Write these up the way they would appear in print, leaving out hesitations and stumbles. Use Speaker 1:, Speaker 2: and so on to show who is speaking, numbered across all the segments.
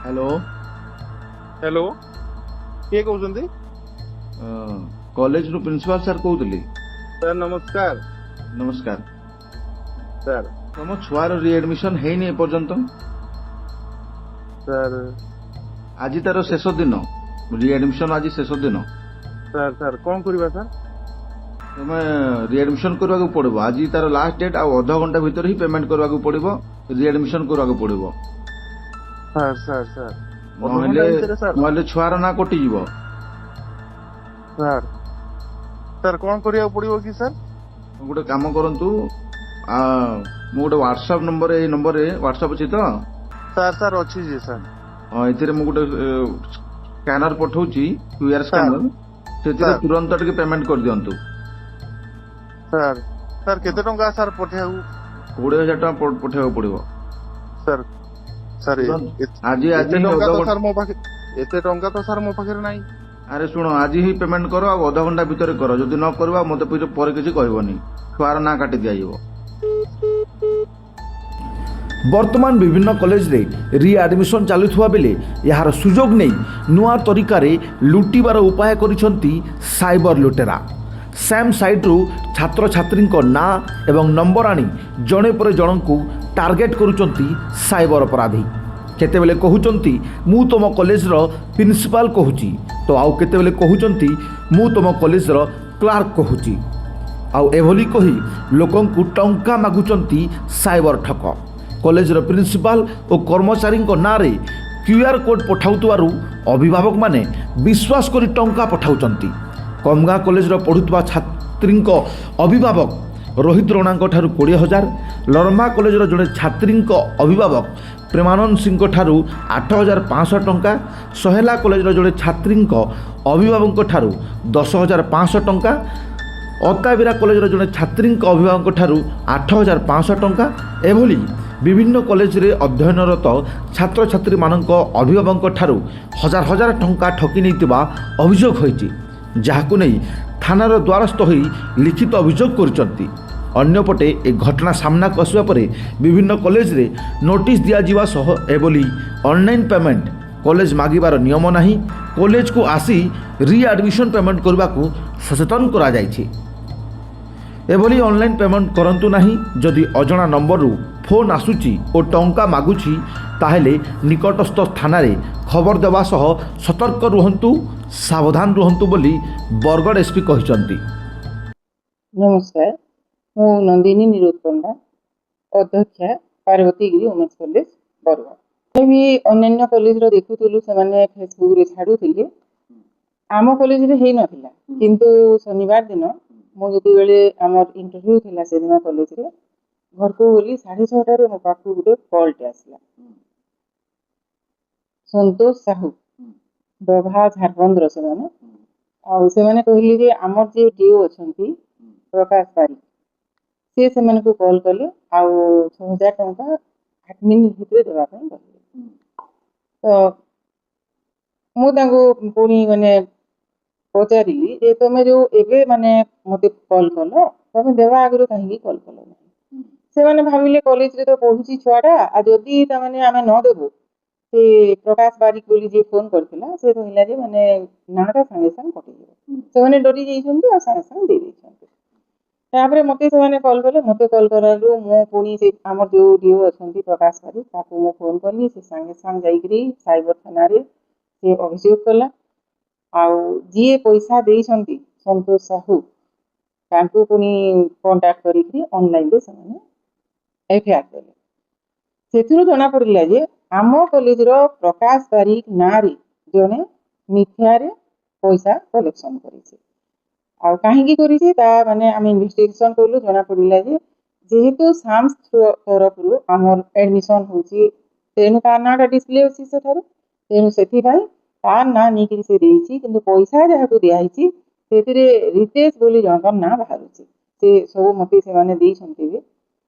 Speaker 1: Hello.
Speaker 2: Hello किए कहते
Speaker 1: college रू प्रिंसिपल सर कहूली।
Speaker 2: सर नमस्कार
Speaker 1: नमस्कार।
Speaker 2: सर।
Speaker 1: तुम छुआर रिएडमिशन ହେଇନି ଏପର୍ଯ୍ୟନ୍ତ।
Speaker 2: सर
Speaker 1: ଆଜି ତାର ଶେଷ ଦିନ। ରିଏଡମିशन ଆଜି ଶେଷ ଦିନ।
Speaker 2: सर सर कौन करवा सर।
Speaker 1: ତୁମେ ରିଏଡମିशन କରିବାକୁ ପଡିବ। ଆଜି ତାର ଲାଷ୍ଟ ଡେଟ୍ ଆଉ ଅଧଘଣ୍ଟା ଭିତରେ ହିଁ ପେମେଣ୍ଟ କରିବାକୁ ପଡିବ। ରିଏଡମିशन କରିବାକୁ ପଡିବ।
Speaker 2: सर सर सर
Speaker 1: ନହେଲେ
Speaker 2: ଅଧଘଣ୍ଟା ଭିତରେ सर।
Speaker 1: ନହେଲେ ଛୁଆର ନାଁ କଟିଯିବ।
Speaker 2: सर सर कौन କରିବାକୁ ପଡିବ କି सर।
Speaker 1: ଗୋଟେ କାମ କରନ୍ତୁ। ମୁଁ ଗୋଟେ ହ୍ୱାଟ୍ସଆପ ନମ୍ବର ଏଇ ନମ୍ବରରେ ହ୍ୱାଟ୍ସଆପ ଅଛି ତ।
Speaker 2: सर सर अच्छी जी सर।
Speaker 1: ଏଥିରେ ମୁଁ ଗୋଟେ ସ୍କାନର ପଠଉଛି କ୍ୟୁଆର
Speaker 2: सर
Speaker 1: ସ୍କାନର। ସେଥିରେ
Speaker 2: सर
Speaker 1: ତୁରନ୍ତ ଟିକେ ପେମେଣ୍ଟ କରିଦିଅନ୍ତୁ।
Speaker 2: सर सर केते टंका सर पठेउ।
Speaker 1: 20,000 ଟଙ୍କା ପଠେଇବାକୁ ପଡିବ।
Speaker 2: सर सर
Speaker 1: ଆଜି ଆଜି
Speaker 2: एते
Speaker 1: ହିଁ
Speaker 2: टंका तो
Speaker 1: ଅଧଘଣ୍ଟା।
Speaker 2: सर मो पाखे एते टंका तो सर मो पाखे नहीं।
Speaker 1: ଆରେ ଶୁଣ, ଆଜି ହିଁ ପେମେଣ୍ଟ କର ଆଉ ଅଧଘଣ୍ଟା ଭିତରେ କର। ଯଦି ନ କରିବ ମତେ ପରେ କିଛି କହିବନି। ଛୁଆର ନାଁ କାଟି ଦିଆଯିବ।
Speaker 3: ବର୍ତ୍ତମାନ ବିଭିନ୍ନ କଲେଜରେ ରିଆଡମିସନ୍ ଚାଲୁଥିବା ବେଳେ ଏହାର ସୁଯୋଗ ନେଇ ନୂଆ ତରିକାରେ ଲୁଟିବାର ଉପାୟ କରିଛନ୍ତି ସାଇବର ଲୁଟେରା। ସ୍ୟାମ୍ ସାଇଟ୍ରୁ ଛାତ୍ରଛାତ୍ରୀଙ୍କ ନାଁ ଏବଂ ନମ୍ବର ଆଣି ଜଣେ ପରେ ଜଣଙ୍କୁ ଟାର୍ଗେଟ୍ କରୁଛନ୍ତି ସାଇବର ଅପରାଧୀ। କେତେବେଳେ କହୁଛନ୍ତି ମୁଁ ତୁମ କଲେଜର ପ୍ରିନ୍ସିପାଲ କହୁଛି, ତ ଆଉ କେତେବେଳେ କହୁଛନ୍ତି ମୁଁ ତୁମ କଲେଜର କ୍ଲାର୍କ କହୁଛି। ଆଉ ଏଭଳି କହି ଲୋକଙ୍କୁ ଟଙ୍କା ମାଗୁଛନ୍ତି ସାଇବର ଠକ। କଲେଜର ପ୍ରିନ୍ସିପାଲ ଓ କର୍ମଚାରୀଙ୍କ ନାଁରେ କ୍ୟୁଆର୍ କୋଡ୍ ପଠାଉଥିବାରୁ ଅଭିଭାବକମାନେ ବିଶ୍ୱାସ କରି ଟଙ୍କା ପଠାଉଛନ୍ତି। କମଗାଁ କଲେଜର ପଢ଼ୁଥିବା ଛାତ୍ରୀଙ୍କ ଅଭିଭାବକ ରୋହିତ ରଣାଙ୍କ ଠାରୁ 20,000, ଲରମା କଲେଜର ଜଣେ ଛାତ୍ରୀଙ୍କ ଅଭିଭାବକ ପ୍ରେମାନନ୍ଦ ସିଂଙ୍କ ଠାରୁ 8,500 ଟଙ୍କା, ସହେଲା କଲେଜର ଜଣେ ଛାତ୍ରୀଙ୍କ ଅଭିଭାବକଙ୍କ ଠାରୁ 10,500 ଟଙ୍କା, ଅତାବିରା କଲେଜର ଜଣେ ଛାତ୍ରୀଙ୍କ ଅଭିଭାବକଙ୍କ ଠାରୁ 8,500 ଟଙ୍କା, ଏଭଳି ବିଭିନ୍ନ କଲେଜରେ ଅଧ୍ୟୟନରତ ଛାତ୍ରଛାତ୍ରୀମାନଙ୍କ ଅଭିଭାବକଙ୍କ ଠାରୁ ହଜାର ହଜାର ଟଙ୍କା ଠକି ନେଇଥିବା ଅଭିଯୋଗ ହୋଇଛି, ଯାହାକୁ ନେଇ ଥାନାର ଦ୍ୱାରସ୍ଥ ହୋଇ ଲିଖିତ ଅଭିଯୋଗ କରିଛନ୍ତି। ଅନ୍ୟପଟେ ଏ ଘଟଣା ସାମ୍ନାକୁ ଆସିବା ପରେ ବିଭିନ୍ନ କଲେଜରେ ନୋଟିସ୍ ଦିଆଯିବା ସହ ଏଭଳି ଅନଲାଇନ୍ ପେମେଣ୍ଟ କଲେଜ ମାଗିବାର ନିୟମ ନାହିଁ, କଲେଜକୁ ଆସି ରିଆଡମିସନ୍ ପେମେଣ୍ଟ କରିବାକୁ ସଚେତନ କରାଯାଇଛି। ଏଭଳି ଅନଲାଇନ୍ ପେମେଣ୍ଟ କରନ୍ତୁ ନାହିଁ। ଯଦି ଅଜଣା ନମ୍ବରରୁ ଫୋନ୍ ଆସୁଛି ଓ ଟଙ୍କା ମାଗୁଛି ତାହେଲେ ନିକଟସ୍ଥ ଥାନାରେ ଖବର ଦେବା ସହ ସତର୍କ ରୁହନ୍ତୁ, ସାବଧାନ ରୁହନ୍ତୁ ବୋଲି ବରଗଡ଼ ଏସ୍ପି କହିଛନ୍ତି।
Speaker 4: ନମସ୍କାର, ମୁଁ ନନ୍ଦିନୀ ନିରୋଧ ପଣ୍ଡା, ଅଧ୍ୟକ୍ଷା ପାର୍ବତୀଗିରି ଓମେନ୍ସ କଲେଜ ବରଗଡ଼। ଆମେ ବି ଅନ୍ୟାନ୍ୟ କଲେଜର ଦେଖୁଥିଲୁ, ସେମାନେ ଫେସବୁକରେ ଛାଡ଼ୁଥିଲେ। ଆମ କଲେଜରେ ହେଇନଥିଲା, କିନ୍ତୁ ଶନିବାର ଦିନ ମୁଁ ଯେତେବେଳେ ଆମର ଇଣ୍ଟରଭ୍ୟୁ ଥିଲା ସେଦିନ କଲେଜରେ, ଘରକୁ ଗଲି 6:30 ମୋ ପାଖକୁ ଗୋଟେ କଲ୍ଟେ ଆସିଲା। ସନ୍ତୋଷ ସାହୁ, ଡଭା ଝାରଖଣ୍ଡର ସେମାନେ। ଆଉ ସେମାନେ କହିଲେ ଯେ ଆମର ଯିଏ ଡିଓ ଅଛନ୍ତି ପ୍ରକାଶ ବାରିକ, ସେ ସେମାନଙ୍କୁ କଲ୍ କଲେ ଆଉ 6,000 ଟଙ୍କା 8 ମିନିଟ୍ ଭିତରେ ଦେବା ପାଇଁ କହିଲେ। ତ ମୁଁ ତାଙ୍କୁ ପୁଣି ପଚାରିଲି ଯେ ତମେ ଯୋଉ ଏବେ ମତେ କଲ୍ କଲ, ତମେ ଦେବା ଆଗରୁ କାହିଁକି କଲ୍ କଲ ନାହିଁ? ସେମାନେ ଭାବିଲେ କଲେଜରେ ତ ପଢୁଛି ଛୁଆଟା, ଆଉ ଯଦି ଆମେ ନ ଦେବୁ, ସେ ପ୍ରକାଶ ବାରିକ ବୋଲି ଯିଏ ଫୋନ୍ କରିଥିଲା ସେ କହିଲା ଯେ ନାଁଟା ସାଙ୍ଗେ ସାଙ୍ଗେ କଟିଯିବ। ସେମାନେ ଡରି ଯାଇଛନ୍ତି ଆଉ ସାଙ୍ଗେ ସାଙ୍ଗେ ଦେଇ ଦେଇଛନ୍ତି। ତାପରେ ମତେ ସେମାନେ କଲ୍ କଲେ, ମତେ କଲ୍ କଲାରୁ ମୁଁ ପୁଣି ସେ ଆମର ଯୋଉ ଡିଓ ଅଛନ୍ତି ପ୍ରକାଶ ବାରିକ, ତାକୁ ମୁଁ ଫୋନ୍ କଲି। ସେ ସାଙ୍ଗେ ସାଙ୍ଗେ ଯାଇକିରି ସାଇବର ଥାନାରେ ସେ ଅଭିଯୋଗ କଲା। ଆଉ ଯିଏ ପଇସା ଦେଇଛନ୍ତି ସନ୍ତୋଷ ସାହୁ, ତାଙ୍କୁ ପୁଣି କଣ୍ଟାକ୍ଟ କରିକି ଅନଲାଇନରେ ସେମାନେ ଏଫଆଇଆର ଦେଲେ। ସେଥିରୁ ଜଣାପଡ଼ିଲା ଯେ ଆମ କଲେଜର ପ୍ରକାଶ ବାରିକ ନାଁରେ ଜଣେ ମିଥ୍ୟାରେ ପଇସା କଲେକ୍ସନ କରିଛି। ଆଉ କାହିଁକି କରିଛି ତା ଆମେ ଇନଭେଷ୍ଟିଗେସନ କଲୁ, ଜଣାପଡ଼ିଲା ଯେ ଯେହେତୁ ସାମ୍ସ ତରଫରୁ ଆମର ଆଡମିସନ ହେଉଛି, ତେଣୁ ତା ନାଁଟା ଡିସପ୍ଲେ ଅଛି ସେଠାରେ, ତେଣୁ ସେଥିପାଇଁ ତା ନାଁ ନେଇକରି ସେ ଦେଇଛି। କିନ୍ତୁ ପଇସା ଯାହାକୁ ଦିଆହେଇଛି ସେଥିରେ ରିତେଶ ବୋଲି ଜଣଙ୍କ ନାଁ ବାହାରୁଛି। ସେ ସବୁ ମତେ ସେମାନେ ଦେଇଛନ୍ତି ବି।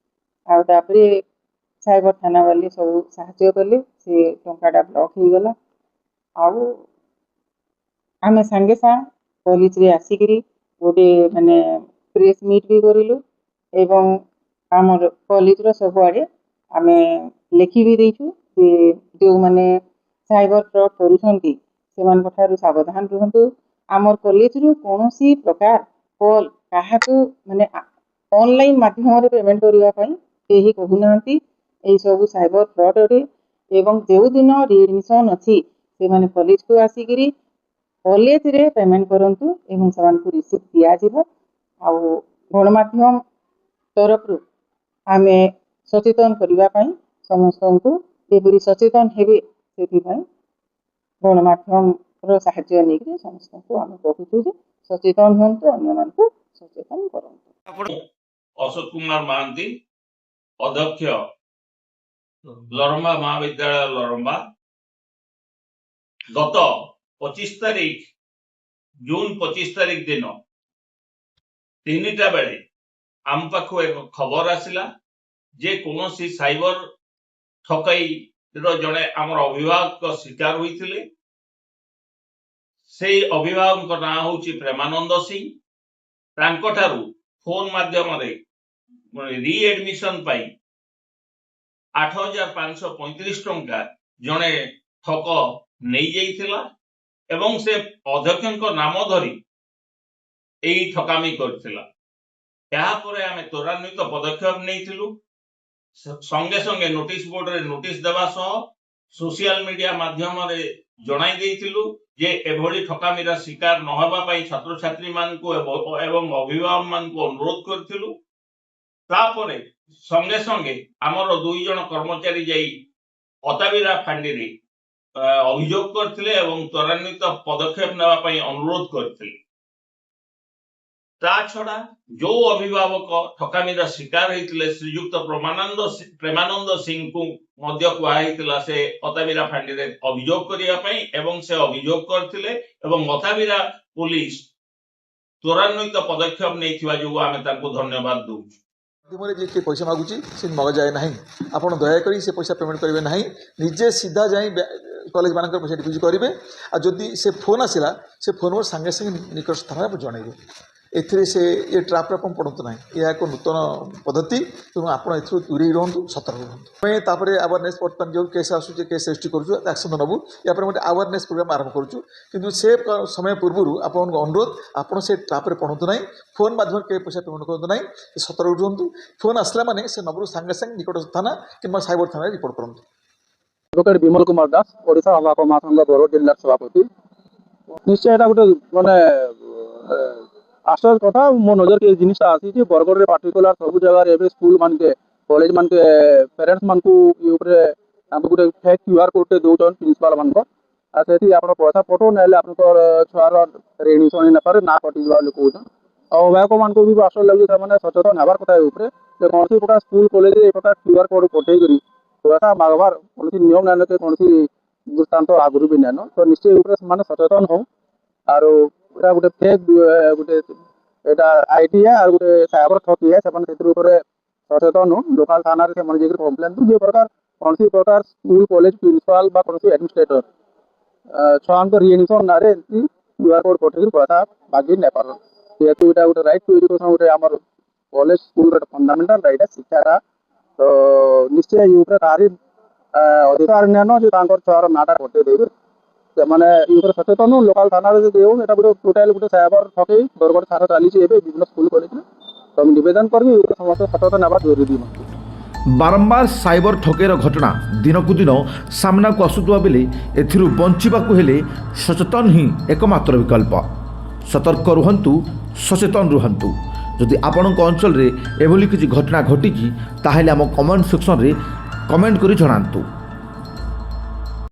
Speaker 4: ଆଉ ତାପରେ ସାଇବର ଥାନା ବାଲି ସବୁ ସାହାଯ୍ୟ କଲେ, ସେ ଟଙ୍କାଟା ବ୍ଲକ୍ ହେଇଗଲା। ଆଉ ଆମେ ସାଙ୍ଗେ ସାଙ୍ଗେ କଲେଜରେ ଆସିକିରି ଗୋଟେ ପ୍ରେସ୍ ମିଟ୍ ବି କରିଲୁ ଏବଂ ଆମର କଲେଜର ସବୁଆଡ଼େ ଆମେ ଲେଖି ବି ଦେଇଛୁ ଯେ ଯେଉଁମାନେ ସାଇବର ଫ୍ରଡ୍ କରୁଛନ୍ତି ସେମାନଙ୍କ ଠାରୁ ସାବଧାନ ରୁହନ୍ତୁ। ଆମର କଲେଜରୁ କୌଣସି ପ୍ରକାର କଲ୍ କାହାକୁ ମାନେ ଅନଲାଇନ୍ ମାଧ୍ୟମରେ ପେମେଣ୍ଟ କରିବା ପାଇଁ କେହି କହୁନାହାନ୍ତି। ଏହିସବୁ ସାଇବର ଫ୍ରଡ୍ ଅଟେ ଏବଂ ଯେଉଁଦିନ ରିଏଡମିସନ୍ ଅଛି ସେମାନେ କଲେଜକୁ ଆସିକିରି କଲେଜରେ ପେମେଣ୍ଟ କରନ୍ତୁ ଏବଂ ସେମାନଙ୍କୁ ରିସିପ୍ଟ ଦିଆଯିବ। ଆଉ ଗଣମାଧ୍ୟମ ତରଫରୁ ଆମେ ସଚେତନ କରିବା ପାଇଁ ସମସ୍ତଙ୍କୁ ଯେପରି ସଚେତନ ହେବେ ସେଥିପାଇଁ ଗଣମାଧ୍ୟମର ସାହାଯ୍ୟ ନେଇକି ସମସ୍ତଙ୍କୁ ଆମେ କହୁଛୁ ଯେ ସଚେତନ ହୁଅନ୍ତୁ, ଅନ୍ୟମାନଙ୍କୁ ସଚେତନ କରନ୍ତୁ।
Speaker 5: ଅଶୋକ କୁମାର ମହାନ୍ତି, ଅଧ୍ୟକ୍ଷ ଲରମ୍ବା ମହାବିଦ୍ୟାଳୟ ଲରମ୍ବା। ଗତ 25 ତାରିଖ ଜୁନ୍ 25 ତାରିଖ ଦିନ 3ଟା ବେଳେ ଆମ ପାଖକୁ ଏକ ଖବର ଆସିଲା ଯେ କୌଣସି ସାଇବର ଠକେଇର ଜଣେ ଆମର ଅଭିଭାବକ ଶିକାର ହୋଇଥିଲେ। ସେଇ ଅଭିଭାବକଙ୍କ ନାଁ ହେଉଛି ପ୍ରେମାନନ୍ଦ ସିଂ। ତାଙ୍କଠାରୁ ଫୋନ ମାଧ୍ୟମରେ ରିଏଡମିସନ୍ ପାଇଁ 8,535 ଟଙ୍କା ଜଣେ ଠକ ନେଇଯାଇଥିଲା ଏବଂ ସେ ଅଧ୍ୟକ୍ଷଙ୍କ ନାମ ଧରି ଏହି ଠକାମି କରିଥିଲା। ଏହାପରେ ଆମେ ତ୍ୱରାନ୍ୱିତ ପଦକ୍ଷେପ ନେଇଥିଲୁ। ସଙ୍ଗେ ସଙ୍ଗେ ନୋଟିସ ବୋର୍ଡରେ ନୋଟିସ ଦେବା ସହ ସୋସିଆଲ ମିଡିଆ ମାଧ୍ୟମରେ ଜଣାଇ ଦେଇଥିଲୁ ଯେ ଏଭଳି ଠକାମିର ଶିକାର ନ ହେବା ପାଇଁ ଛାତ୍ରଛାତ୍ରୀମାନଙ୍କୁ ଏବଂ ଅଭିଭାବକମାନଙ୍କୁ ଅନୁରୋଧ କରିଥିଲୁ। ତାପରେ ସଙ୍ଗେ ସଙ୍ଗେ ଆମର 2 ଜଣ କର୍ମଚାରୀ ଯାଇ ଅତାବିରା ଫାଣ୍ଡିରେ ଅଭିଯୋଗ କରିଥିଲେ ଏବଂ ତ୍ୱରାନ୍ୱିତ ପଦକ୍ଷେପ ନେବା ପାଇଁ ଅନୁରୋଧ କରିଥିଲେ। ତା ଛଡା ଯୋଉ ଅଭିଭାବକ ଠକାମିର ଶିକାର ହେଇଥିଲେ ଶ୍ରୀଯୁକ୍ତ ପ୍ରେମାନନ୍ଦ ସିଂଙ୍କୁ ମଧ୍ୟ କୁହାଯାଇଥିଲା ସେ ଅତାବିରା ଫାଣ୍ଡିରେ ଅଭିଯୋଗ କରିବା ପାଇଁ ଏବଂ ସେ ଅଭିଯୋଗ କରିଥିଲେ ଏବଂ ଅତାବିରା ପୁଲିସ ତ୍ୱରାନ୍ୱିତ ପଦକ୍ଷେପ ନେଇଥିବା ଯୋଗୁଁ ଆମେ ତାଙ୍କୁ ଧନ୍ୟବାଦ ଦଉଛୁ।
Speaker 6: ମାଧ୍ୟମରେ ଯିଏ କିଏ ପଇସା ମାଗୁଛି ସେ ମଗାଯାଏ ନାହିଁ। ଆପଣ ଦୟାକରି ସେ ପଇସା ପେମେଣ୍ଟ କରିବେ ନାହିଁ। ନିଜେ ସିଧା ଯାଇ କଲେଜ ମାନଙ୍କର ପଇସା ଡିପୋଜିଟ୍ କରିବେ। ଆଉ ଯଦି ସେ ଫୋନ୍ ଆସିଲା ସେ ଫୋନ୍ ସାଙ୍ଗେ ସାଙ୍ଗେ ନିକଟସ୍ଥ ଥାନାରେ ଜଣାଇବେ। ଏଥିରେ ସେ ଏ ଟ୍ରାପ୍ରେ ଆପଣ ପଡ଼ନ୍ତୁ ନାହିଁ। ଏହା ଏକ ନୂତନ ପଦ୍ଧତି, ତେଣୁ ଆପଣ ଏଥିରୁ ଦୂରେଇ ରୁହନ୍ତୁ, ସତର୍କ ରୁହନ୍ତୁ। ଆମେ ତାପରେ ଆୱାରନେସ୍ ବର୍ତ୍ତମାନ ଯେଉଁ କେସ୍ ଆସୁଛି କେସ୍ ରେଜିଷ୍ଟ୍ରି କରୁଛୁ, ଆକ୍ସନ୍ ନେବୁ। ଏହାପରେ ଗୋଟେ ଆୱାରନେସ୍ ପ୍ରୋଗ୍ରାମ୍ ଆରମ୍ଭ କରୁଛୁ। କିନ୍ତୁ ସେ ସମୟ ପୂର୍ବରୁ ଆପଣଙ୍କୁ ଅନୁରୋଧ ଆପଣ ସେ ଟ୍ରାପ୍ରେ ପଡ଼ନ୍ତୁ ନାହିଁ। ଫୋନ୍ ମାଧ୍ୟମରେ କେହି ପଇସା ପେମେଣ୍ଟ କରନ୍ତୁ ନାହିଁ। ସତର୍କ ରୁହନ୍ତୁ। ଫୋନ୍ ଆସିଲା ମାନେ ସେ ନମ୍ବରରୁ ସାଙ୍ଗେ ସାଙ୍ଗେ ନିକଟସ୍ଥ ଥାନା କିମ୍ବା ସାଇବର ଥାନାରେ ରିପୋର୍ଟ କରନ୍ତୁ।
Speaker 2: ଆଡଭୋକେଟ ବିମଲ କୁମାର ଦାସ, ଓଡ଼ିଶା ଅଭାବ ମହାସଂଘ ବରଗଡ଼ ଜିଲ୍ଲାର ସଭାପତି। ନିଶ୍ଚୟ ଏଇଟା ଗୋଟେ ମାନେ ଆଶ୍ଚର୍ଯ୍ୟ କଥା। ମୋ ନଜରକେ ଏ ଜିନିଷଟା ଆସିଛି ବରଗଡ଼ରେ ପାର୍ଟିକୁଲାର ସବୁ ଜାଗାରେ ଏବେ ସ୍କୁଲ ମାନକେ କଲେଜ ମାନକେ ପ୍ୟାରେଣ୍ଟସ୍ ମାନଙ୍କୁ ଇ ଉପରେ ତାଙ୍କୁ ଗୋଟେ ଫେକ୍ QR କୋଡ୍ଟେ ଦଉଛନ୍ ପ୍ରିନ୍ସିପାଲ ମାନଙ୍କ। ଆଉ ସେଠି ଆପଣ ପଇସା ପଠଉ ନହେଲେ ଆପଣଙ୍କର ଛୁଆର ରେଡମିସନ୍ ହେଇ ନପାରେ, ନା କଟିଯିବା ବୋଲି କହୁଛନ୍। ଆଉ ଅଭିଭାବକ ମାନଙ୍କୁ ବି ଆଶ୍ଚର୍ଯ୍ୟ ଲାଗୁଛି ସେମାନେ ସଚେତନ ହେବାର କଥା ଏ ଉପରେ ଯେ କୌଣସି ପ୍ରକାର ସ୍କୁଲ କଲେଜରେ ଏ ପ୍ରକାର QR କୋଡ୍ ପଠେଇକରି ପଇସା ମାଗବାର କୌଣସି ନିୟମ ନାଇନ କି କୌଣସି ଦୃଷ୍ଟାନ୍ତ ଆଗରୁ ବି ନାଇନ। ତ ନିଶ୍ଚୟ ଉପରେ ସେମାନେ ସଚେତନ ହଉ। ଆରୁ ଏଇଟା ଗୋଟେ ଫେକ୍ ଗୋଟେ ଏଇଟା ଆଇଟି ଆଉ ଗୋଟେ ସାଇବର ଠକ୍ ସେମାନେ ସେଥିରୁ ଉପରେ ସଚେତନ ହଉ। ଲୋକାଲ ଥାନାରେ ସେମାନେ ଯାଇକି କମ୍ପ୍ଲେନ୍ ଦୁ। ଯେ ପ୍ରକାର କୌଣସି ପ୍ରକାର ସ୍କୁଲ କଲେଜ ପ୍ରିନ୍ସିପାଲ ବା କୌଣସି ଆଡମିନିଷ୍ଟ୍ରେଟର ଛୁଆଙ୍କ ରିଏଡମିସନ୍ ନାଁରେ ଏମିତି QR କୋଡ୍ ପଠେଇକି ପଇସା ମାଗି ନେଇପାର। ଯେହେତୁ ଏଇଟା ଗୋଟେ ରାଇଟ୍ ଟୁ ଏଜୁକେସନ ଗୋଟେ ଆମର କଲେଜ ସ୍କୁଲର ଫଣ୍ଡାମେଣ୍ଟାଲ ରାଇଟ୍ ଶିକ୍ଷାଟା। ତ ନିଶ୍ଚୟ ଏ ଉପରେ କାହାରି ଅଧିକାର ନାଇନ ଯେ ତାଙ୍କର ଛୁଆର ନାଁଟା କଟେଇ ଦେବେ। ସେମାନେ ଏ ଉପରେ ସଚେତନ ଲୋକାଲ ଥାନାରେ ଯଦି ଦେଉ ଏଇଟା ଗୋଟେ ଟୋଟାଲ ଗୋଟେ ସାଇବର ଠକେଇ ବରଗଡ଼ ଥାନା ଚାଲିଛି ଏବେ ବିଭିନ୍ନ ସ୍କୁଲ କଲେଜରେ। ତ ମୁଁ ନିବେଦନ କରିବି ଏ ଉପରେ ସମସ୍ତେ ସଚେତନ ହେବା ଜରୁରୀ।
Speaker 3: ବାରମ୍ବାର ସାଇବର ଠକେଇର ଘଟଣା ଦିନକୁ ଦିନ ସାମ୍ନାକୁ ଆସୁଥିବା ବେଳେ ଏଥିରୁ ବଞ୍ଚିବାକୁ ହେଲେ ସଚେତନ ହିଁ ଏକମାତ୍ର ବିକଳ୍ପ। ସତର୍କ ରୁହନ୍ତୁ, ସଚେତନ ରୁହନ୍ତୁ। ଯଦି ଆପଣଙ୍କ ଅଞ୍ଚଳରେ ଏଭଳି କିଛି ଘଟଣା ଘଟିଛି ତାହେଲେ ଆମ କମେଣ୍ଟ ସେକ୍ସନରେ କମେଣ୍ଟ କରି ଜଣାନ୍ତୁ।